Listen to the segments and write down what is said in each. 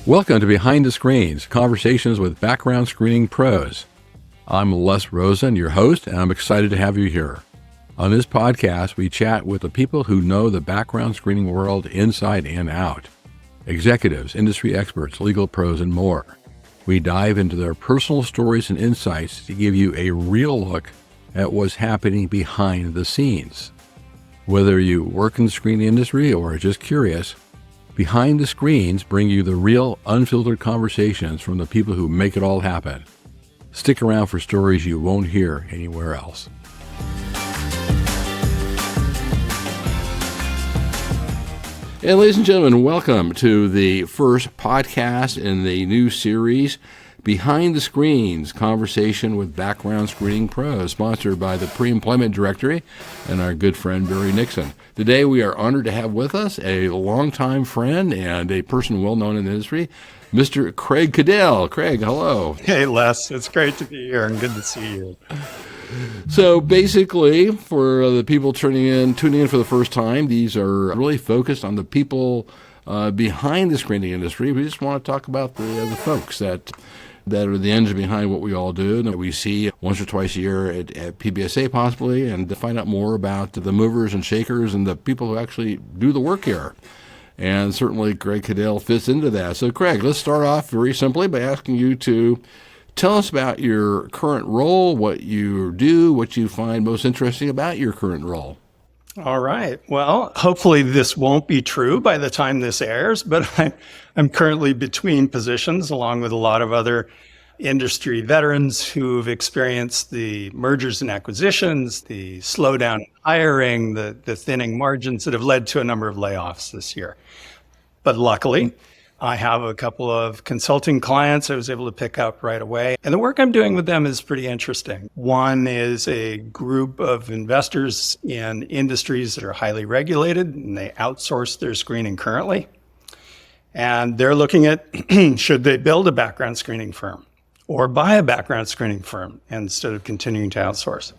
Welcome to Behind the Screens, Conversations with Background Screening Pros. I'm Les Rosen, your host, and I'm excited to have you here. On this podcast, we chat with the people who know the background screening world inside and out. Executives, industry experts, legal pros, and more. We dive into their personal stories and insights to give you a real look at what's happening behind the scenes. Whether you work in the screening industry or are just curious, Behind the Screens bring you the real, unfiltered conversations from the people who make it all happen. Stick around for stories you won't hear anywhere else. And ladies and gentlemen, welcome to the first podcast in the new series, Behind the Screens, Conversation with Background Screening Pros, sponsored by the Pre-Employment Directory and our good friend Barry Nixon. Today we are honored to have with us a longtime friend and a person well known in the industry, Mr. Craig Caddell. Craig, hello. Hey, Les. It's great to be here and good to see you. So basically, for the people tuning in for the first time, these are really focused on the people behind the screening industry. We just want to talk about the folks that are the engine behind what we all do, that we see once or twice a year at PBSA possibly, and to find out more about the movers and shakers and the people who actually do the work here. And certainly Craig Caddell fits into that. So Craig, let's start off very simply by asking you to tell us about your current role, what you do, what you find most interesting about your current role. All right. Well, hopefully this won't be true by the time this airs, but I'm currently between positions along with a lot of other industry veterans who've experienced the mergers and acquisitions, the slowdown in hiring, the thinning margins that have led to a number of layoffs this year. But luckily, I have a couple of consulting clients I was able to pick up right away. And the work I'm doing with them is pretty interesting. One is a group of investors in industries that are highly regulated, and they outsource their screening currently. And they're looking at, should they build a background screening firm or buy a background screening firm instead of continuing to outsource?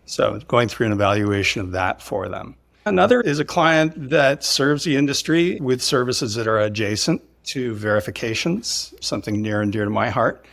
So going through an evaluation of that for them. Another is a client that serves the industry with services that are adjacent to verifications, something near and dear to my heart.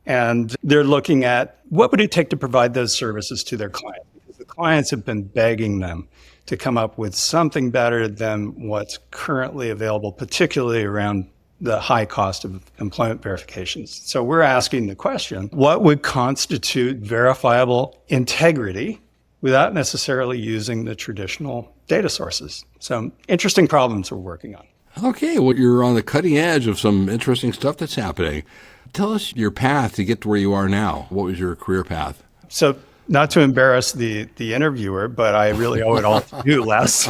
And they're looking at what would it take to provide those services to their clients? Because the clients have been begging them to come up with something better than what's currently available, particularly around the high cost of employment verifications. So we're asking the question, what would constitute verifiable integrity without necessarily using the traditional data sources? So interesting problems we're working on. Okay, well, you're on the cutting edge of some interesting stuff that's happening. Tell us your path to get to where you are now. What was your career path? So, not to embarrass the interviewer, but I really owe it all to you, Les.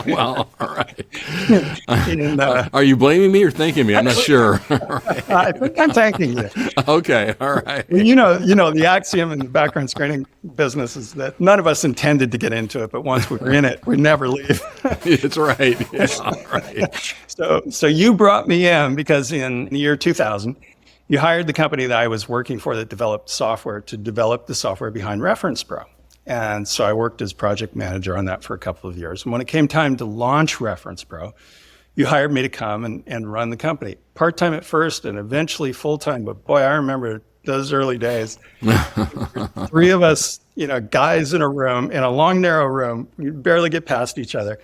Well, all right. Are you blaming me or thanking me? I'm not sure. I think I'm thanking you. Okay, all right. Well, you know, the axiom in the background screening business is that none of us intended to get into it, but once we're in it, we never leave. That's right. Yeah, right. So you brought me in because in the year 2000, you hired the company that I was working for that developed software to develop the software behind ReferencePro. And so I worked as project manager on that for a couple of years. And when it came time to launch ReferencePro, you hired me to come and run the company. Part-time at first and eventually full-time. But boy, I remember those early days. Three of us, guys in a room, in a long, narrow room, we barely get past each other,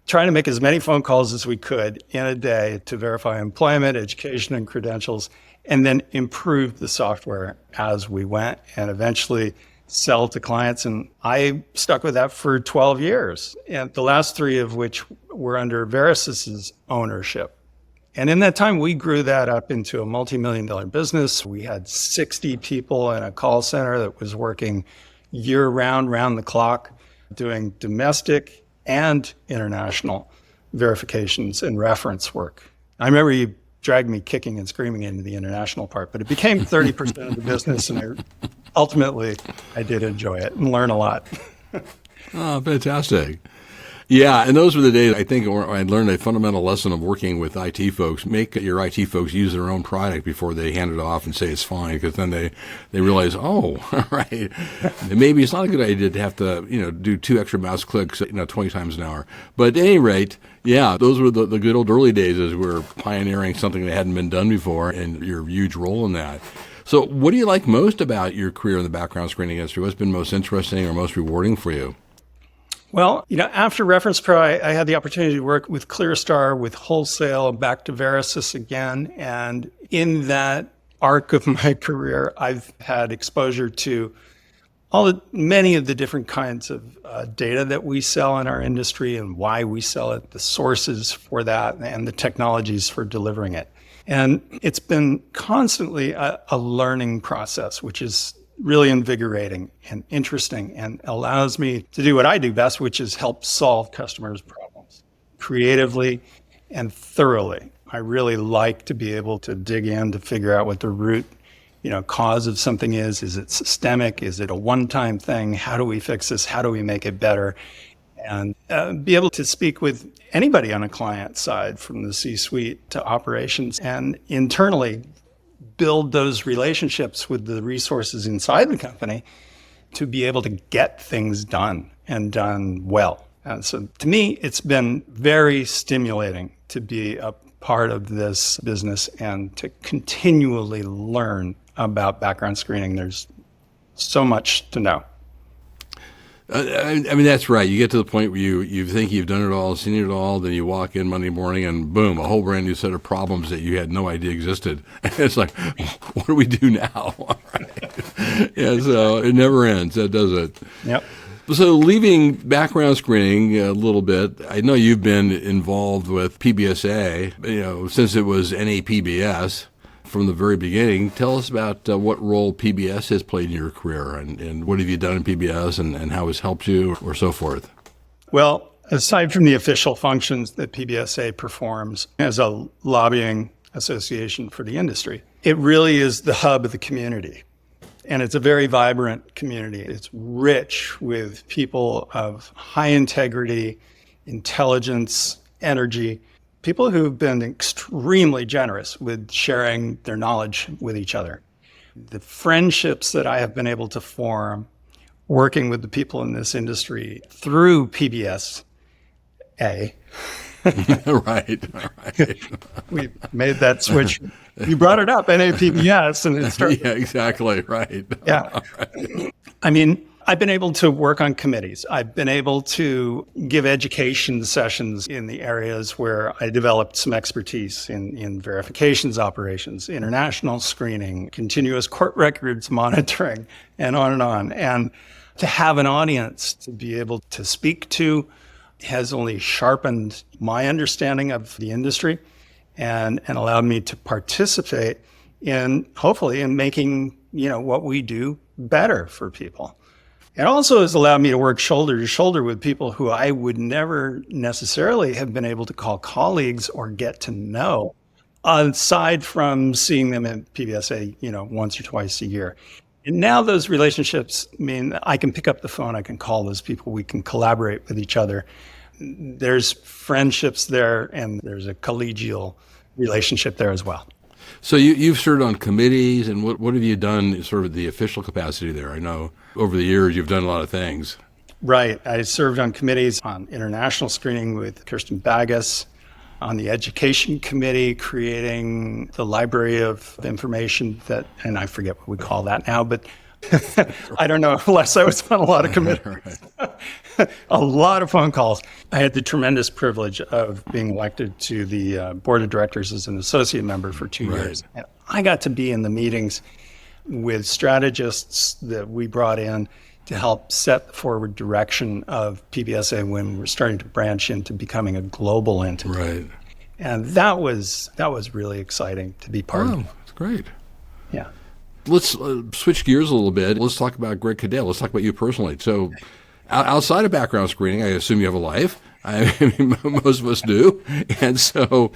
trying to make as many phone calls as we could in a day to verify employment, education, and credentials, and then improve the software as we went and eventually sell to clients. And I stuck with that for 12 years, and the last 3 of which were under Verisys's ownership. And in that time, we grew that up into a multi-million-dollar business. We had 60 people in a call center that was working year-round, round the clock, doing domestic and international verifications and reference work. I remember you dragged me kicking and screaming into the international part, but it became 30% of the business, and ultimately I did enjoy it and learn a lot. Oh, fantastic. Yeah, and those were the days, I think, where I learned a fundamental lesson of working with IT folks. Make your IT folks use their own product before they hand it off and say it's fine, because then they realize, oh, right, maybe it's not a good idea to have to, do 2 extra mouse clicks, 20 times an hour. But at any rate, yeah, those were the good old early days as we were pioneering something that hadn't been done before, and your huge role in that. So what do you like most about your career in the background screening industry? What's been most interesting or most rewarding for you? Well, after ReferencePro, I had the opportunity to work with ClearStar, with Wholesale, and back to Verisys again. And in that arc of my career, I've had exposure to many of the different kinds of data that we sell in our industry and why we sell it, the sources for that, and the technologies for delivering it. And it's been constantly a learning process, which is really invigorating and interesting and allows me to do what I do best, which is help solve customers' problems creatively and thoroughly. I really like to be able to dig in to figure out what the root, cause of something is. Is it systemic? Is it a one-time thing? How do we fix this? How do we make it better? And be able to speak with anybody on a client side, from the C-suite to operations, and internally build those relationships with the resources inside the company to be able to get things done and done well. And so to me, it's been very stimulating to be a part of this business and to continually learn about background screening. There's so much to know. I mean, that's right. You get to the point where you think you've done it all, seen it all, then you walk in Monday morning and boom, a whole brand new set of problems that you had no idea existed. It's like, what do we do now? Right. Yeah, so it never ends, does it? Yep. So leaving background screening a little bit, I know you've been involved with PBSA, since it was NAPBS. From the very beginning. Tell us about what role PBS has played in your career, and what have you done in PBS, and how it's helped you, or so forth. Well, aside from the official functions that PBSA performs as a lobbying association for the industry, it really is the hub of the community. And it's a very vibrant community. It's rich with people of high integrity, intelligence, energy, people who've been extremely generous with sharing their knowledge with each other. The friendships that I have been able to form working with the people in this industry through PBSA. Right. We made that switch. You brought it up, NAPBS, and it started. Yeah, exactly. Right. Yeah. Right. I mean, I've been able to work on committees. I've been able to give education sessions in the areas where I developed some expertise in verifications operations, international screening, continuous court records monitoring, and on and on. And to have an audience to be able to speak to has only sharpened my understanding of the industry and allowed me to participate in, hopefully, in making, what we do better for people. It also has allowed me to work shoulder to shoulder with people who I would never necessarily have been able to call colleagues or get to know, aside from seeing them at PBSA, once or twice a year. And now those relationships mean I can pick up the phone, I can call those people, we can collaborate with each other. There's friendships there, and there's a collegial relationship there as well. So you've served on committees, and what have you done sort of the official capacity there? I know over the years you've done a lot of things. Right. I served on committees on international screening with Kirsten Bagas, on the education committee, creating the library of information that, and I forget what we call that now, but I don't know, unless I was on a lot of committees. A lot of phone calls. I had the tremendous privilege of being elected to the board of directors as an associate member for 2 years. And I got to be in the meetings with strategists that we brought in to help set the forward direction of PBSA when we're starting to branch into becoming a global entity. Right. And that was really exciting to be part of. That's great. Yeah. Let's switch gears a little bit. Let's talk about Craig Caddell. Let's talk about you personally. So outside of background screening, I assume you have a life. I mean, most of us do. And so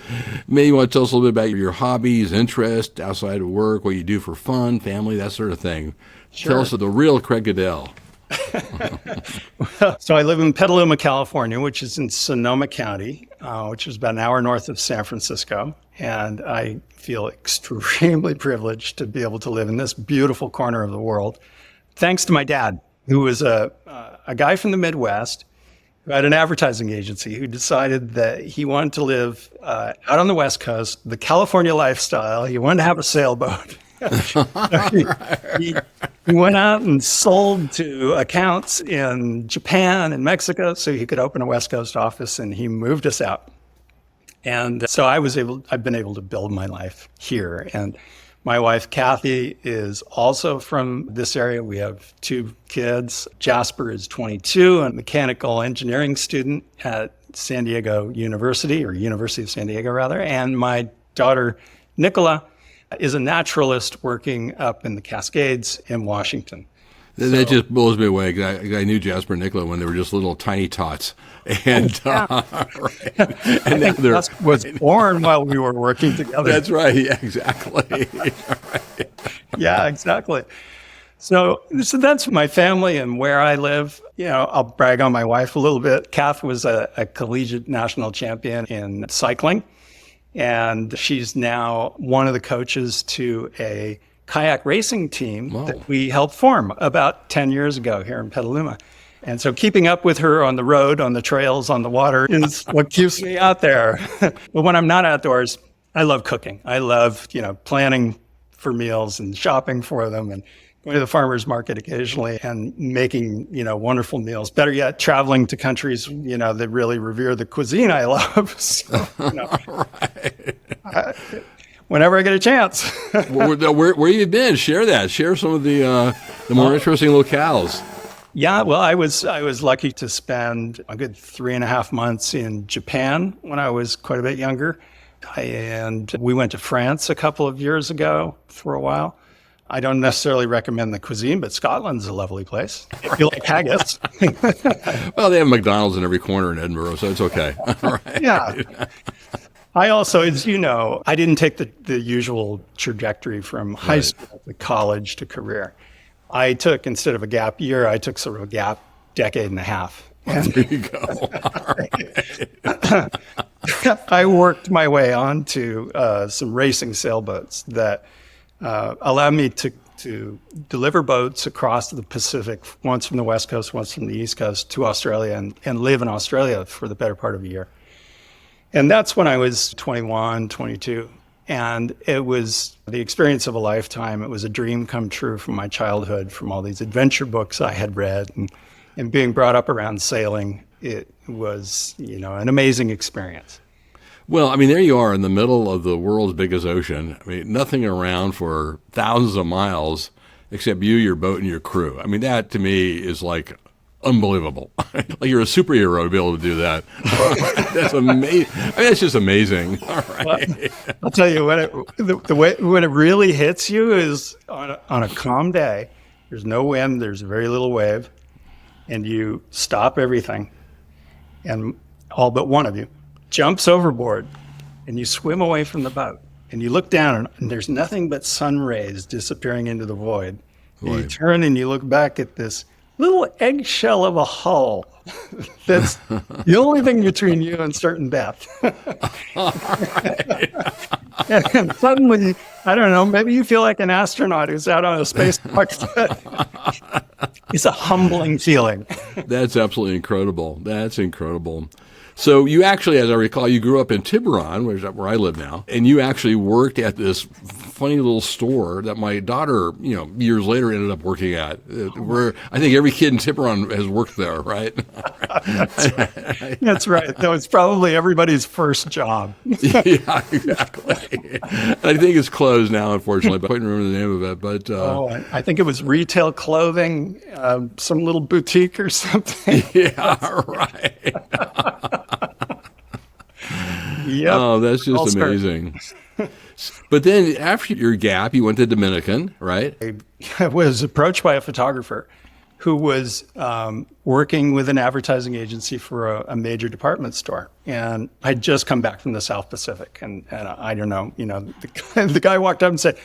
maybe you want to tell us a little bit about your hobbies, interests, outside of work, what you do for fun, family, that sort of thing. Sure. Tell us the real Craig Caddell. So I live in Petaluma, California, which is in Sonoma County, which is about an hour north of San Francisco. And I feel extremely privileged to be able to live in this beautiful corner of the world, thanks to my dad, who was a guy from the Midwest who had an advertising agency, who decided that he wanted to live out on the West Coast, the California lifestyle. He wanted to have a sailboat. he went out and sold to accounts in Japan and Mexico so he could open a West Coast office, and he moved us out. And so I've been able to build my life here. And my wife, Kathy, is also from this area. We have 2 kids. Jasper is 22, a mechanical engineering student at San Diego University, or University of San Diego, rather. And my daughter, Nicola, is a naturalist working up in the Cascades in Washington. That just blows me away. I knew Jasper and Nicola when they were just little tiny tots. And, right. And I think Jasper was born while we were working together. That's right. Yeah, exactly. Right. Yeah, exactly. So that's my family and where I live. I'll brag on my wife a little bit. Kath was a collegiate national champion in cycling, and she's now one of the coaches to a kayak racing team that we helped form about 10 years ago here in Petaluma. And so keeping up with her on the road, on the trails, on the water is what keeps me out there. But when I'm not outdoors, I love cooking. I love, planning for meals and shopping for them, and going to the farmer's market occasionally and making, wonderful meals. Better yet, traveling to countries, that really revere the cuisine I love. So, Right. Whenever I get a chance. Where you been? Share that. Share some of the more interesting locales. Yeah, well, I was lucky to spend a good 3.5 months in Japan when I was quite a bit younger. And we went to France a couple of years ago for a while. I don't necessarily recommend the cuisine, but Scotland's a lovely place. If you like haggis. Well, they have McDonald's in every corner in Edinburgh, so it's okay. Right. Yeah. I also, as you know, I didn't take the usual trajectory from high school to college to career. I took, instead of a gap year, I took sort of a gap decade and a half. There you go. All right. I worked my way onto some racing sailboats that allowed me to deliver boats across the Pacific, once from the West Coast, once from the East Coast, to Australia, and live in Australia for the better part of a year. And that's when I was 21, 22. And it was the experience of a lifetime. It was a dream come true from my childhood, from all these adventure books I had read, and being brought up around sailing. It was, an amazing experience. Well, I mean, there you are in the middle of the world's biggest ocean. I mean, nothing around for thousands of miles except you, your boat, and your crew. I mean, that to me is like unbelievable. Like you're a superhero to be able to do that. That's amazing. I mean, that's just amazing. All right. Well, I'll tell you, when it really hits you is on a calm day. There's no wind. There's very little wave, and you stop everything, and all but one of you jumps overboard, and you swim away from the boat, and you look down, and there's nothing but sun rays disappearing into the void. And you turn and you look back at this little eggshell of a hull that's the only thing between you and certain death. And suddenly, I don't know, maybe you feel like an astronaut who's out on a spacewalk. It's a humbling feeling. That's absolutely incredible. That's incredible. So you actually, as I recall, you grew up in Tiburon, where I live now, and you actually worked at this funny little store that my daughter, years later ended up working at, where I think every kid in Tiburon has worked there, right? That's right. That was probably everybody's first job. Yeah, exactly. And I think it's closed now, unfortunately, but I can't remember the name of it. But I think it was retail clothing, some little boutique or something. Yeah, right. Yep. Oh, that's just amazing. But then after your gap, you went to Dominican, right? I was approached by a photographer who was working with an advertising agency for a major department store. And I'd just come back from the South Pacific. And I don't know, the guy walked up and said,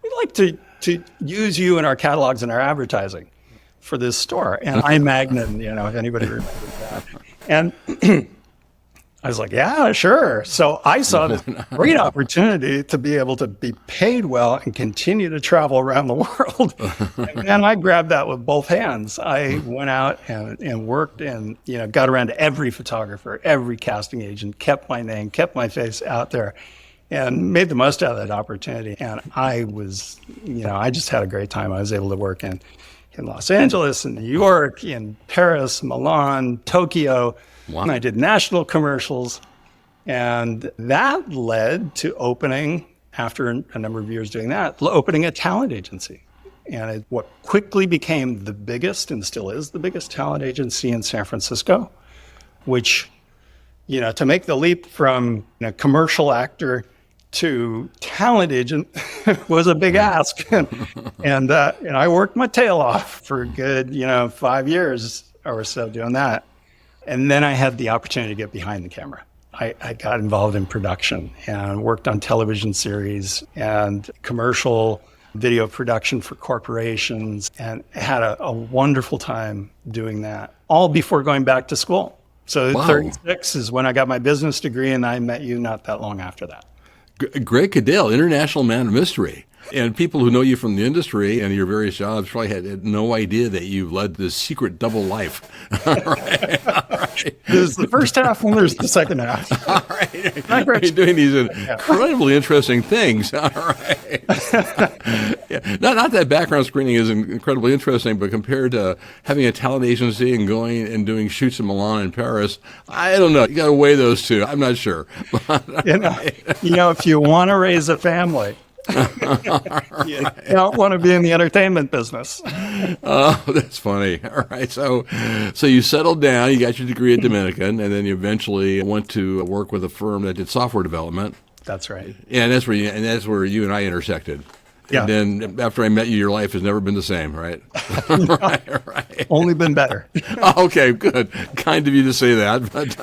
"We'd like to use you in our catalogs and our advertising for this store. And iMagnin, if anybody remembers that. And I was like, yeah, sure. So I saw this great opportunity to be able to be paid well and continue to travel around the world. And I grabbed that with both hands. I went out and worked and, got around to every photographer, every casting agent, kept my name, kept my face out there, and made the most out of that opportunity. And I was, I just had a great time. I was able to work in Los Angeles, in New York, in Paris, Milan, Tokyo. Wow. And I did national commercials, and that led to opening, after a number of years doing that, opening a talent agency. And what quickly became the biggest, and still is the biggest talent agency in San Francisco, which, to make the leap from a commercial actor to talent agent was a big ask. and I worked my tail off for a good, 5 years or so doing that. And then I had the opportunity to get behind the camera. I got involved in production and worked on television series and commercial video production for corporations, and had a wonderful time doing that, all before going back to school. So wow. 36 is when I got my business degree, and I met you not that long after that. Craig Caddell, international man of mystery. And people who know you from the industry and your various jobs probably had no idea that you led this secret double life. All right. All right. There's the first half and there's the second half. All right. You're doing these incredibly interesting things. All right. Yeah. Not that background screening is incredibly interesting, but compared to having a talent agency and going and doing shoots in Milan and Paris, I don't know. You got to weigh those two. I'm not sure. If you want to raise a family, you don't want to be in the entertainment business. Oh, that's funny. All right. So you settled down, you got your degree at Dominican, and then you eventually went to work with a firm that did software development. That's right. And that's where you and I intersected. Yeah. And then after I met you, your life has never been the same, right? Right. Only been better. Okay, good. Kind of you to say that. But,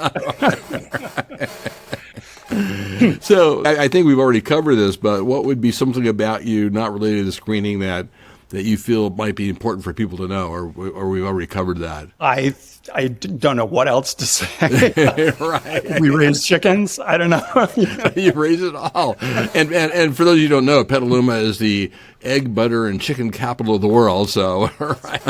so I think we've already covered this, but what would be something about you not related to screening that you feel might be important for people to know, or we've already covered that? I don't know what else to say. Right. We raise chickens. I don't know. You raise it all. And for those of you who don't know, Petaluma is the egg, butter, and chicken capital of the world. So, right.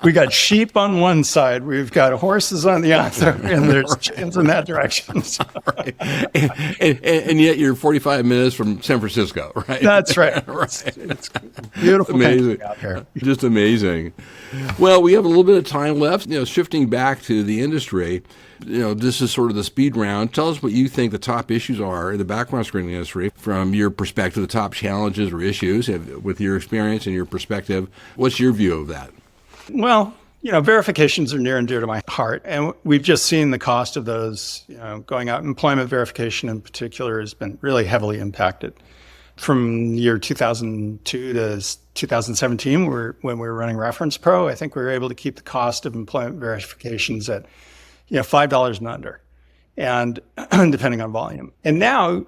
We got sheep on one side, we've got horses on the other, and there's chickens in that direction. So. Right. And yet you're 45 minutes from San Francisco, right? That's right. Right. It's beautiful. Amazing. Out here. Just amazing. Well, we have a little bit of time left. Shifting back to the industry, this is sort of the speed round. Tell us what you think the top issues are in the background screening industry from your perspective, the top challenges or issues with your experience and your perspective. What's your view of that? Well, verifications are near and dear to my heart, and we've just seen the cost of those, going out. Employment verification in particular has been really heavily impacted. From year 2002 to 2017, when we were running ReferencePro, I think we were able to keep the cost of employment verifications at, $5 and under, and depending on volume. And now,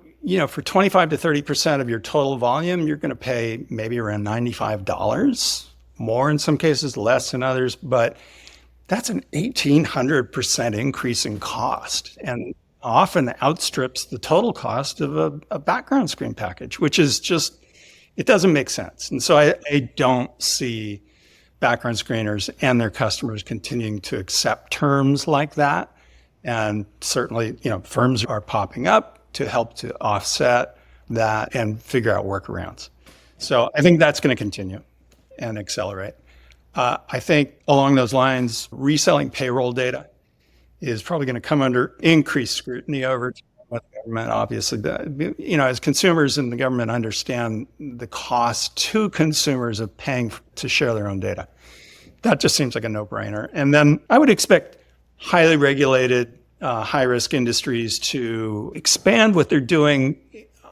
for 25 to 30% of your total volume, you're going to pay maybe around $95, more in some cases, less in others, but that's an 1,800% increase in cost, and often outstrips the total cost of a background screen package, which is just, it doesn't make sense. And so I don't see background screeners and their customers continuing to accept terms like that. And certainly, firms are popping up to help to offset that and figure out workarounds. So I think that's going to continue and accelerate. I think along those lines, reselling payroll data is probably going to come under increased scrutiny over time with the government, obviously. As consumers and the government understand the cost to consumers of paying to share their own data, that just seems like a no-brainer. And then I would expect highly regulated, high-risk industries to expand what they're doing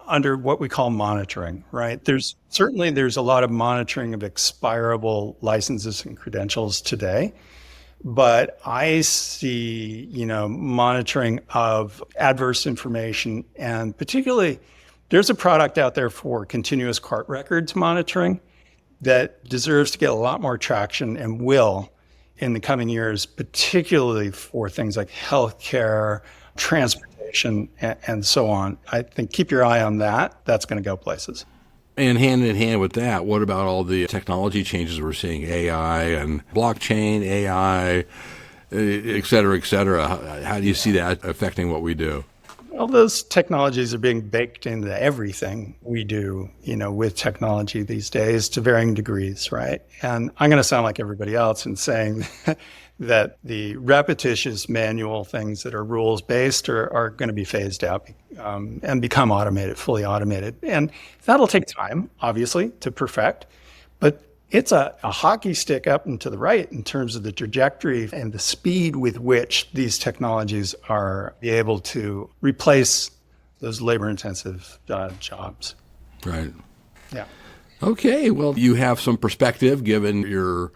under what we call monitoring, right? There's a lot of monitoring of expirable licenses and credentials today. But I see, monitoring of adverse information, and particularly there's a product out there for continuous court records monitoring that deserves to get a lot more traction and will in the coming years, particularly for things like healthcare, transportation, and so on. I think keep your eye on that. That's going to go places. And hand in hand with that, what about all the technology changes we're seeing, AI and blockchain, AI, et cetera, et cetera? How do you see that affecting what we do? Well, those technologies are being baked into everything we do, with technology these days to varying degrees, right? And I'm going to sound like everybody else in saying that the repetitious manual things that are rules-based are going to be phased out and become automated, fully automated. And that'll take time, obviously, to perfect. But it's a hockey stick up and to the right in terms of the trajectory and the speed with which these technologies are able to replace those labor-intensive jobs. Right. Yeah. Okay. Well, you have some perspective given your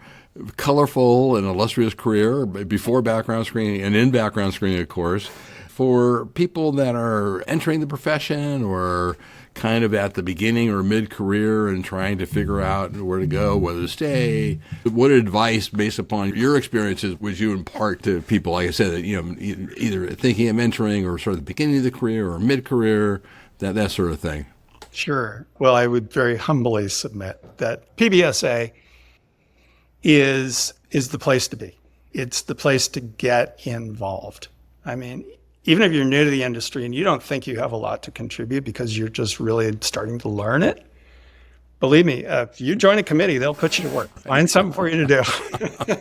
colorful and illustrious career before background screening and in background screening, of course. For people that are entering the profession or kind of at the beginning or mid-career and trying to figure out where to go, whether to stay, what advice based upon your experiences would you impart to people, like I said, either thinking of entering or sort of the beginning of the career or mid-career, that sort of thing? Sure. Well, I would very humbly submit that PBSA is the place to be. It's the place to get involved. I mean, even if you're new to the industry and you don't think you have a lot to contribute because you're just really starting to learn it, believe me, if you join a committee, they'll put you to work. Find something for you to do.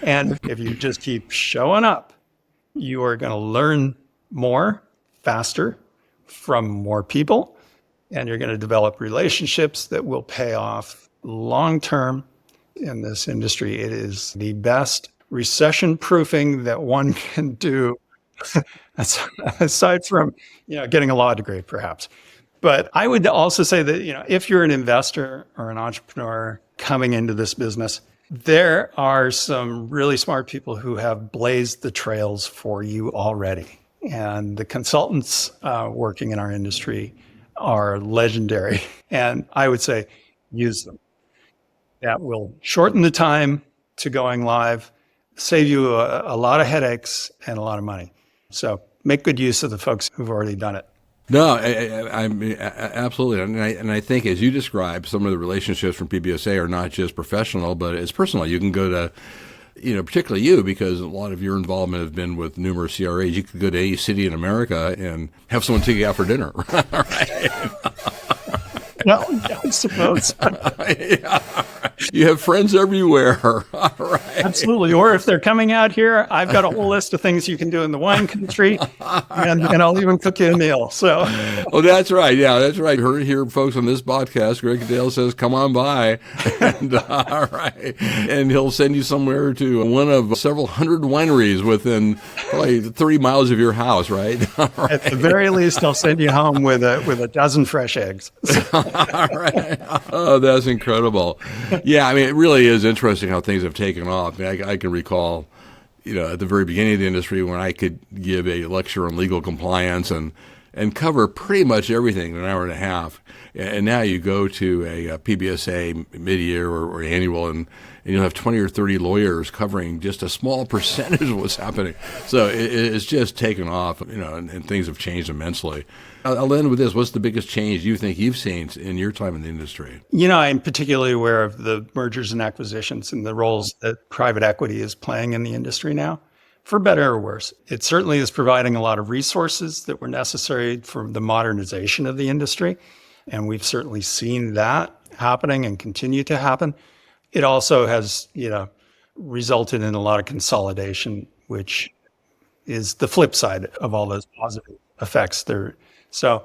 And if you just keep showing up, you are going to learn more, faster, from more people, and you're going to develop relationships that will pay off long-term in this industry. It is the best recession proofing that one can do, aside from getting a law degree, perhaps. But I would also say that if you're an investor or an entrepreneur coming into this business, there are some really smart people who have blazed the trails for you already. And the consultants working in our industry are legendary. And I would say use them. That will shorten the time to going live, save you a lot of headaches and a lot of money. So make good use of the folks who've already done it. No, I mean, absolutely. And I think as you described, some of the relationships from PBSA are not just professional, but it's personal. You can go to, particularly you, because a lot of your involvement has been with numerous CRAs. You could go to any city in America and have someone take you out for dinner. Right? Well, I suppose. Yeah. You have friends everywhere. All right. Absolutely. Or if they're coming out here, I've got a whole list of things you can do in the wine country, and I'll even cook you a meal. So. Oh, that's right. Yeah, that's right. Heard here, folks, on this podcast, Craig Caddell says, come on by. And, all right. And he'll send you somewhere to one of several hundred wineries within probably 30 miles of your house, right? Right. At the very least, I'll send you home with a dozen fresh eggs. All right. Oh, that's incredible. Yeah, I mean, it really is interesting how things have taken off. I mean, I can recall, at the very beginning of the industry when I could give a lecture on legal compliance and cover pretty much everything in an hour and a half. And now you go to a PBSA mid-year or annual, and you'll have 20 or 30 lawyers covering just a small percentage of what's happening. So it's just taken off, and things have changed immensely. I'll end with this. What's the biggest change you think you've seen in your time in the industry? I'm particularly aware of the mergers and acquisitions and the roles that private equity is playing in the industry now, for better or worse. It certainly is providing a lot of resources that were necessary for the modernization of the industry. And we've certainly seen that happening and continue to happen. It also has, resulted in a lot of consolidation, which is the flip side of all those positive effects there. So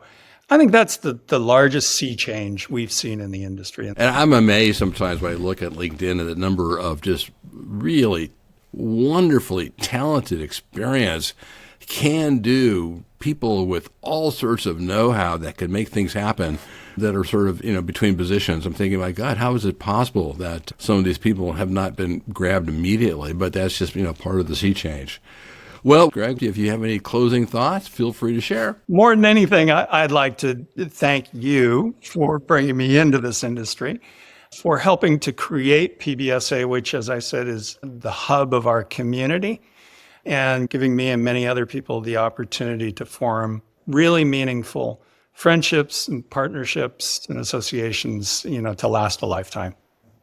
I think that's the largest sea change we've seen in the industry. And I'm amazed sometimes when I look at LinkedIn at the number of just really wonderfully talented, experienced, can-do people with all sorts of know-how that can make things happen that are sort of, between positions. I'm thinking, my God, how is it possible that some of these people have not been grabbed immediately? But that's just, part of the sea change. Well, Greg, if you have any closing thoughts, feel free to share. More than anything, I'd like to thank you for bringing me into this industry. for helping to create PBSA, which, as I said, is the hub of our community, and giving me and many other people the opportunity to form really meaningful friendships and partnerships and associations, to last a lifetime.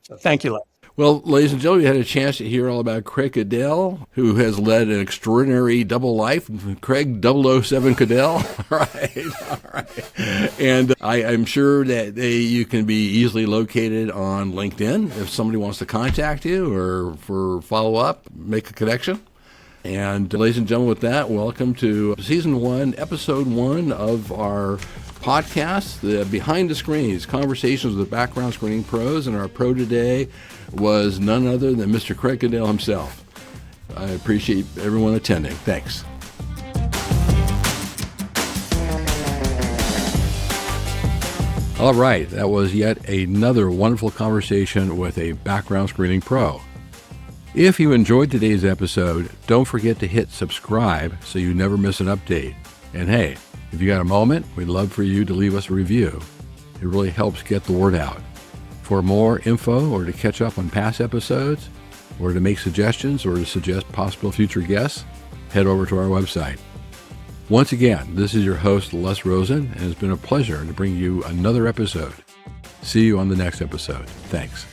So thank you, Les. Well, ladies and gentlemen, we had a chance to hear all about Craig Caddell, who has led an extraordinary double life. Craig 007 Caddell. All right. And I'm sure that you can be easily located on LinkedIn if somebody wants to contact you or for follow-up, make a connection. And ladies and gentlemen, with that, welcome to Season 1, Episode 1 of our podcast, the Behind the Screens, Conversations with Background Screening Pros. And our pro today was none other than Mr. Craig Caddell himself. I appreciate everyone attending. Thanks. All right, that was yet another wonderful conversation with a background screening pro. If you enjoyed today's episode, don't forget to hit subscribe so you never miss an update. And hey, if you got a moment, we'd love for you to leave us a review. It really helps get the word out. For more info or to catch up on past episodes, or to make suggestions or to suggest possible future guests, head over to our website. Once again, this is your host, Les Rosen, and it's been a pleasure to bring you another episode. See you on the next episode. Thanks.